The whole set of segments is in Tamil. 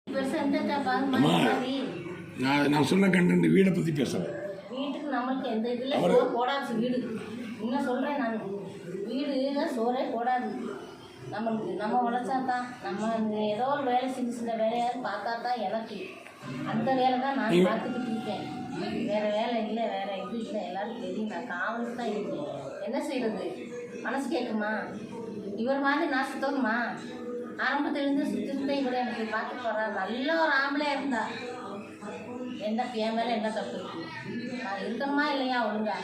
அம்மா நான் சொன்ன கண்டென்ட் வீடை பற்றி பேசுகிறேன். வீட்டுக்கு நம்மளுக்கு எந்த இதில் போடாது வீடு. இன்னும் சொல்கிறேன் நான், வீடு சோறே போடாது நம்மளுக்கு. நம்ம உழைச்சா தான், நம்ம ஏதோ ஒரு வேலை சின்ன வேலையாவது பார்த்தா தான் எனக்கு அந்த வேலை தான் நான் பார்த்துக்கிட்டு இருக்கேன். வேறு வேலை இல்லை, வேறு இது இல்லை. எல்லோரும் தெரியும், நான் காவலுக்கு தான் இருக்கேன். என்ன செய்கிறது? மனசு கேட்குமா? இவர் மாதிரி நான் சுத்தணுமா? ஆரம்பத்துலேருந்து சுற்றிட்டு கூட எனக்கு பார்த்து போகிறேன். நல்ல ஒரு ஆம்பளையாக இருந்தா என்ன என் மேலே என்ன தப்பு இருக்குது? நான் இருக்கணுமா இல்லையா ஒழுங்கா?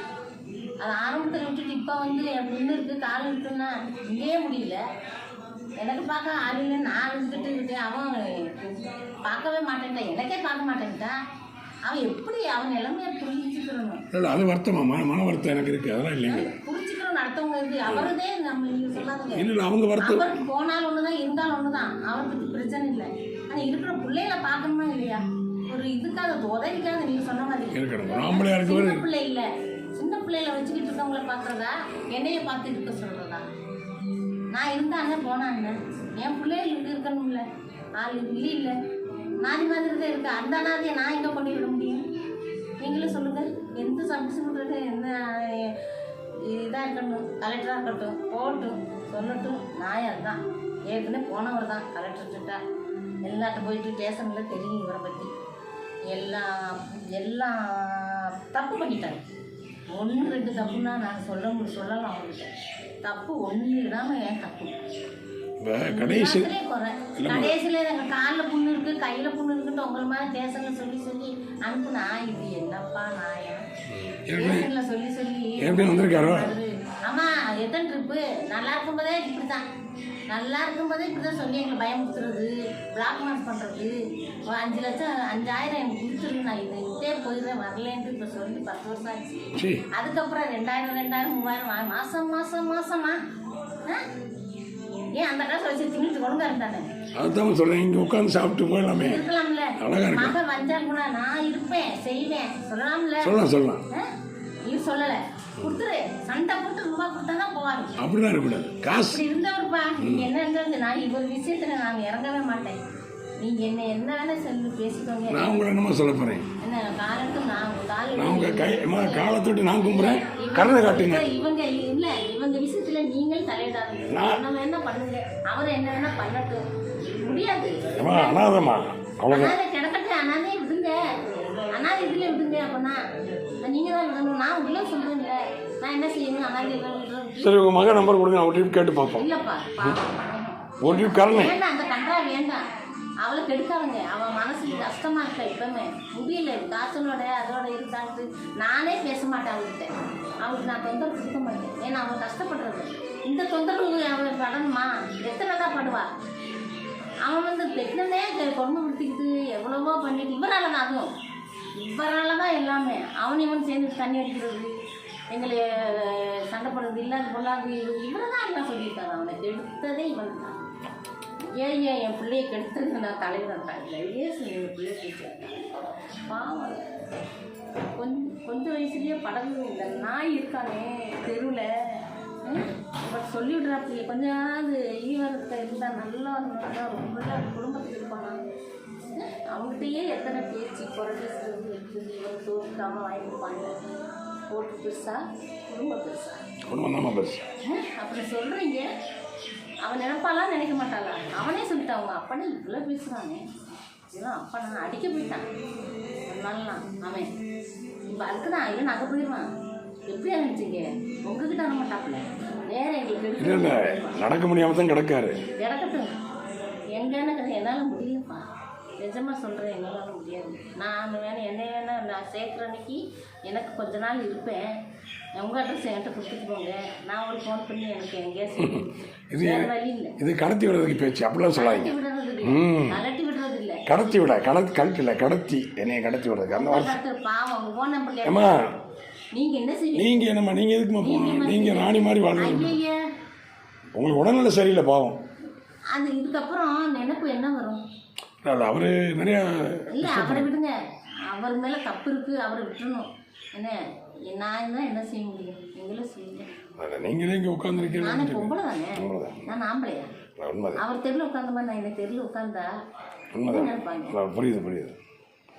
அது ஆரம்பத்தில் விட்டுட்டு இப்போ என் பொண்ணு இருக்குது கால் இருக்குன்னா இங்கேயே முடியல. எனக்கு பார்க்க ஆள் இல்லை, நான் இருந்துட்டு இருக்கேன். அவன் பார்க்கவே மாட்டேன்ட்டான், எனக்கே பார்க்க மாட்டேன்ட்டான். அவன் எப்படி அவன் நிலைமையை புரிஞ்சுக்கணும்? இல்லை அது வருத்தமா, மன வருத்தம் எனக்கு இருக்குது. அதெல்லாம் இல்லைங்க, புரிஞ்சுக்கணும். அடுத்தவங்க இது அவரதே நம்ம நீங்கள் சொல்லாதுங்க. இல்லை அவங்க வருத்தம். அவருக்கு போனாலும் ஒன்று தான், இருந்தாலும் ஒன்று தான். அவருக்கு பிரச்சனை இல்லை. ஆனால் இருக்கிற பிள்ளைகளை பார்க்கணுமா இல்லையா? ஒரு இதுக்காக உதவிக்காக நீங்கள் சொன்ன மாதிரி சின்ன பிள்ளை இல்லை, சின்ன பிள்ளைகளை வச்சுக்கிட்டு இருக்கவங்கள பார்க்குறதா என்னைய பார்த்து இருக்க சொல்கிறதா? நான் இருந்தானே போனான்னு என் பிள்ளைகள் இருக்கணும்ல. ஆள் இல்லை நாதி மாதிரி தான் இருக்குது. அந்த அனாதையை நான் எங்கே கொண்டு விட முடியும்? நீங்களும் சொல்லுங்கள். எந்த சப்மிஷன் பண்ணுறது, எந்த இதாக இருக்கட்டும், கலெக்டராக இருக்கட்டும், போட்டும் சொல்லட்டும். நான் தான் ஏற்கனவே போனவர் தான் கலெக்டர்கிட்ட எல்லார்ட்ட போயிட்டு ஸ்டேஷனில் தெரியும் இவரை பற்றி. எல்லாம் தப்பு பண்ணிட்டாங்க. 1-2 தப்புன்னா நான் சொல்லலாம் அவங்ககிட்ட. தப்பு ஒன்று இடாமல் ஏன் தப்பு? கடைசியில் எங்கள் காலில் புண்ணு இருக்குது, கையில் புண்ணு இருக்குன்ட்டு உங்களை மாதிரி ஸ்டேஷனில் சொல்லி அனுப்புனா இது என்னப்பா நாயம்? ஸ்டேஷனில் சொல்லி ஆமாம். எத்தனை ட்ரிப்பு நல்லா இருக்கும்போதே இப்படி தான், நல்லா இருக்கும்போதே இப்படி தான் சொல்லி எங்களை பயமுறுத்துறது, பிளாக் மார்க் பண்ணுறது. 5 லட்சம் 5000 எனக்கு கொடுத்துருக்கு, நான் இதே போயிடுறேன் வரலேன்ட்டு இப்போ சொல்லி 10 வருஷம் ஆச்சு. அதுக்கப்புறம் 2000 3000 மாதமா ஏன் அந்த காசு வச்சு திணிட்டு கொண்டு இருந்தானே? அதுதான் சொல்கிறேன், இங்கே உட்காந்து சாப்பிட்டு போயிடலாமே, இருக்கலாம்ல. மகன் வந்தால் கூட நான் இருப்பேன் செய்வேன் சொல்லலாம்ல. சொல்லலாம். இது சொல்லலை, கொடுத்துரு. சண்டை போட்டு ரூபா கொடுத்தா தான் போவாரு. அப்படிதான் இருக்கக்கூடாது. காசு இருந்தவருப்பா நீங்கள் என்ன இருந்தது? நான் இவர் விஷயத்தில் நான் இறங்கவே மாட்டேன். நீங்கள் என்ன வேணா சொல்லி பேசிக்கோங்க. நான் உங்களை என்னமா சொல்ல போகிறேன்? என்ன காலத்து நான் உங்கள் காலத்தோட்டு நான் கும்புறேன், கருணை காட்டுங்க. இவங்க இல்லை, இவங்க விஷயத்தில் நீங்கள் தலையிடாதீங்க. நம்ம என்ன பண்ணுங்க, அவரை என்ன வேணா பண்ணட்டும். முடியாது. அனாதமா அனாதை கிடக்கட்டும், அனாதையே விடுங்க. அனாதை இதில் விடுங்க. அப்போனா நீங்கள் தான் விடணும். நான் உள்ள சொல்கிறேன்ல, நான் என்ன செய்யணும்? அனாதை சரி, உங்கள் மகன் நம்பர் கொடுங்க, நான் ஒரு டிப் கேட்டு பார்ப்போம். இல்லைப்பா, ஒரு டிப் கருணை வேண்டாம், அந்த கண்டா வேண்டாம். அவளை கெடுக்காதுங்க. அவன் மனசுக்கு கஷ்டமாக இருக்கா, இப்போமே முடியல, காய்ச்சலோட அதோட இருக்கான்ட்டு நானே பேச மாட்டேன் அவள்கிட்ட. அவளுக்கு நான் தொந்தரவு கொடுக்க மாட்டேன். ஏன்னா அவள் கஷ்டப்படுறது. இந்த தொந்தரவு அவள் படணுமா? எத்தனை தான் படுவா? அவன் பெண்ணனே கொடுமைப்படுத்திக்கிட்டு எவ்வளவோ பண்ணிட்டு இவரால் தான், அதுவும் இவரால் தான் எல்லாமே. இவன் சேர்ந்து தண்ணி அடிக்கிறது, எங்களை சண்டை போடுறது, இல்லாத பொல்லாது இவரை தான் எல்லாம் சொல்லியிருக்காங்க. அவனை கெடுத்ததே இவன் தான். ஏன் என் பிள்ளையை கெடுத்தது நான் தலைவர்ட்டாங்க. என் பிள்ளைய பேசுகிறேன் பாவம். கொஞ்சம் வயசுலேயே படகு இந்த நாய் இருக்கானே தெருவில், பட் சொல்லிவிடுறாப்பி கொஞ்சமாவது ஈவரத்தை இருந்தால் நல்லா ரொம்ப குடும்பத்துக்கு இருப்பானா? அவங்ககிட்டயே எத்தனை பேச்சு குறைஞ்சி இருக்குது. இவன் தோற்காமல் வாங்கி கொடுப்பாங்க. போட்டு பெருசா குடும்பம் பெருசா அப்படி சொல்கிறீங்க. அவன் நினைப்பாலாம் நினைக்க மாட்டாளா? அவனே சொல்லிட்டான், அவங்க அப்பனே இவ்வளோ பேசுகிறானே, இதெல்லாம் அப்பா அடிக்க போயிட்டான். அதனாலலாம் அவன் இப்போ அதுக்குதான் இல்லை நகை போயிடுவான். எப்படியா நினச்சிங்க? உங்ககிட்ட வர மாட்டாப்புல, வேற எங்களுக்கு நடக்க முடியாமல் தான் கிடக்காரு. கிடக்கட்டும். எங்கன்னு என்னால் முடியலப்பா, நிஜமாக சொல்கிறேன், எங்களால் முடியாது. நான் என்னை வேணால் நான் சேர்க்குற அன்னைக்கு எனக்கு கொஞ்ச நாள் இருப்பேன். உங்கள் அட்ரஸ் என்கிட்ட கொடுத்துட்டு போங்க, நான் ஒரு ஃபோன் பண்ணி எனக்கு எங்கேயா வழி இல்லை. இது கடத்தி விடுறதுக்கு பேச்சு அப்படிலாம் சொல்லாதீங்க. கலட்டி விடுறது இல்லை, கடத்தி விட கழட்டி இல்லை, கடத்தி என்னைய கடத்தி விடுறதுக்கு அந்த வருஷம் பாவம். உங்கள் ஃபோன் நம்பர் ஏமா நீங்கள் என்ன செய்வீங்க? நீங்கள் என்னம்மா, நீங்கள் எதுக்குமா போகணும்? நீங்கள் ராணி மாதிரி வாழ்றீங்க. உங்களுக்கு உடல்நிலை சரியில்லை பாவம். அது இதுக்கப்புறம் நினைப்பு என்ன வரும்? அவரு நிறையா இல்லை, அவரை விடுங்க. அவர் மேலே தப்பு இருக்குது, அவரை விட்டுறணும். என்ன நான் தான் என்ன செய்ய முடியும்? நீங்களும் செய்யுங்க. நீங்களே இங்கே உட்காந்துருக்கீங்க. நானே பொம்பளை தானே, நான் ஆம்பளையா? உண்மை. அவர் தெருவில் உட்காந்த மாதிரி நான் என்ன தெருவில் உட்காந்தா உண்மைதான். நினைப்பாங்க.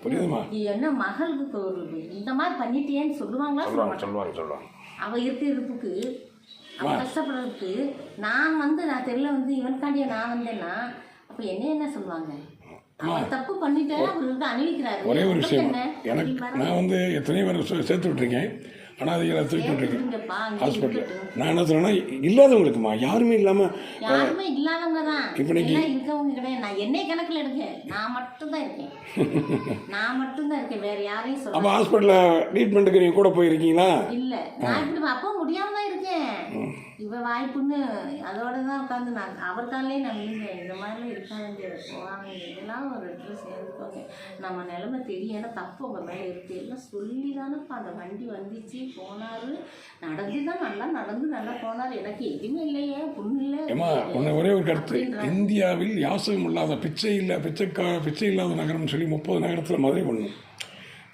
புரியுதுமா. என்ன மகளுக்கு ஒரு இந்த மாதிரி பண்ணிட்டேன்னு சொல்லுவாங்களா? சொல்லுவாங்க. அவ இருப்புக்கு அவ கஷ்டப்படுறதுக்கு நான் தெரியல இவனுக்காண்டிய நான் வந்தேன்னா அப்போ என்ன சொல்லுவாங்க? அவர் தப்பு பண்ணிட்டு அவருக்கு அணிவிக்கிறாரு. ஒரே ஒரு விஷயம், எனக்கு நான் எத்தனையோ பேர் சேர்த்து விட்டுருக்கேன், அனாதைகளை தூக்கி விட்டுருக்கேன் ஹாஸ்பிட்டலில். நான் என்ன சொன்னேன்னா, இல்லாதவங்களுக்குமா, யாருமே இல்லாமல் இல்லாதவங்க தான் இப்போ இருக்கவங்க கிடையாது. நான் என்னை கணக்கில் எடுக்கேன், நான் மட்டும்தான் இருக்கேன், வேற யாரையும் சொல்ல. அப்போ ஹாஸ்பிட்டலில் ட்ரீட்மெண்ட்டுக்கு நீங்கள் கூட போயிருக்கீங்களா? இல்லை, நான் இப்படி அப்போ முடியாமல் தான் இருக்கேன். இவ வாய்ப்புன்னு அதோட தான் உட்காந்து நான் அவர் காலையே நான் விழுந்தேன். இந்த மாதிரிலாம் இருக்காது, போவாங்க இதெல்லாம் ஒரு இடத்துல சேர்ந்துக்கோங்க. நம்ம நிலைமை தெரியல, தப்பு உங்கள் மேலே இருக்குது எல்லாம் சொல்லி தானேப்பா அந்த வண்டி வந்துச்சு போனார், நடந்து நல்லா போனார். எனக்கு எதுவுமே இல்லையே, புண்ணு இல்லை. ஏமா ஒரே ஒரு கருத்து, இந்தியாவில் யாசகம் இல்லாத பிச்சை இல்லாத நகரம்னு சொல்லி 30 நகரத்தில் மதுரை பண்ணணும்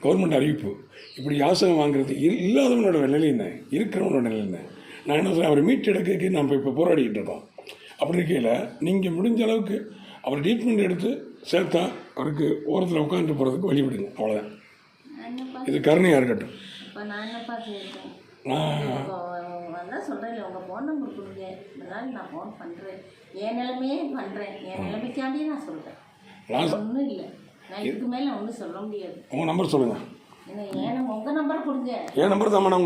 கவர்மெண்ட் அறிவிப்பு. இப்படி யாசகம் வாங்குறது இல்லாதவனோட நிலை என்ன, இருக்கிறவனோட நிலை என்ன? நான் என்ன சொல்கிறேன், அவரை மீட்டு எடுக்கிறதுக்கு நம்ம இப்போ போராடிக்கிட்டு இருக்கோம். அப்படி இருக்கையில் நீங்கள் முடிஞ்ச அளவுக்கு அவர் ட்ரீட்மெண்ட் எடுத்து சேர்த்தா அவருக்கு ஓரத்தில் உட்காந்துட்டு போகிறதுக்கு வழிவிடுங்க, அவ்வளோதான். இது கருணையாக இருக்கட்டும். இப்போ நான் என்னப்பா செய்யறேன், நான் சொல்கிறேன், உங்கள் ஃபோன் நம்பர் கொடுங்க, இதனால் நான் ஃபோன் பண்ணுறேன், என் நிலைமையே பண்ணுறேன், என் நிலைமைக்காண்டியே நான் சொல்கிறேன். ஒன்றும் இல்லை, நான் இதுக்கு மேலே ஒன்றும் சொல்ல முடியாது. உங்கள் நம்பர் சொல்லுங்கள். உங்கள் நம்பர் கொடுங்க. என் நம்பர் தான்.